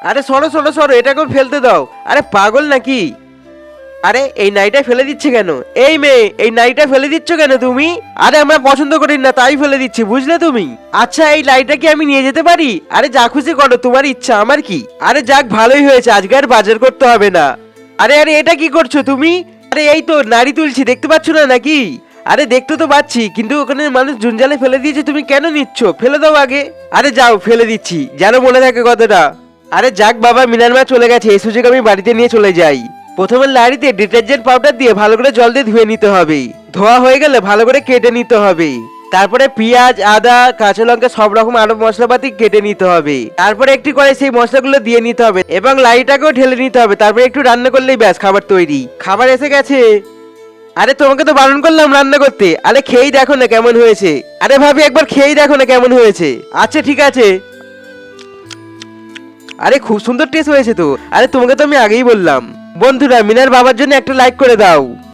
আরে সরো সরো সরো, এটা এখন ফেলতে দাও। আরে পাগল নাকি? আরে এই নাইটা ফেলে দিচ্ছে কেন? এই মেয়ে, এই নাইটা ফেলে দিচ্ছ কেন তুমি? আরে আমরা পছন্দ করি না তাই ফেলে দিচ্ছি, বুঝলে তুমি? আচ্ছা এই লাইটা কি আমি নিয়ে যেতে পারি? আরে যা খুশি করো, তোমার ইচ্ছা, আমার কি। আরে যাক, ভালোই হয়েছে, আজকে আর বাজার করতে হবে না। আরে আরে এটা কি করছো তুমি? আরে এই তো নাড়ি তুলছি, দেখতে পাচ্ছ না নাকি? আরে দেখতে তো পাচ্ছি, কিন্তু ওখানে মানুষ জঞ্জালে ফেলে দিয়েছে, তুমি কেন নিচ্ছ? ফেলে দাও আগে। আরে যাও, ফেলে দিচ্ছি, যেন মনে থাকে কথাটা। আরে যাক বাবা, মিনার মা চলে গেছে, এই সুযোগ আমি বাড়িতে নিয়ে চলে যাই। প্রথমে লাড়িতে ডিটারজেন্ট পাউডার দিয়ে ভালো করে জল দিয়ে ধুয়ে নিতে হবে। ধোয়া হয়ে গেলে ভালো করে কেটে নিতে হবে। তারপরে পেঁয়াজ, আদা, কাঁচা লঙ্কা সব রকম আরো মশলাপাতি কেটে নিতে হবে। তারপরে একটি করে সেই মশলাগুলো দিয়ে নিতে হবে এবং লাড়িটাকেও ঢেলে নিতে হবে। তারপরে একটু রান্না করলেই ব্যাস, খাবার তৈরি। খাবার এসে গেছে। আরে তোমাকে তো বারণ করলাম রান্না করতে। আরে খেয়েই দেখো না কেমন হয়েছে। আরে ভাবি একবার খেয়েই দেখো না কেমন হয়েছে। আচ্ছা ঠিক আছে। আরে খুব সুন্দর টেস্ট হয়েছে তো। আরে তোমাকে তো আমি আগেই বললাম। বন্ধুরা, মিনার বাবার জন্য একটা লাইক করে দাও।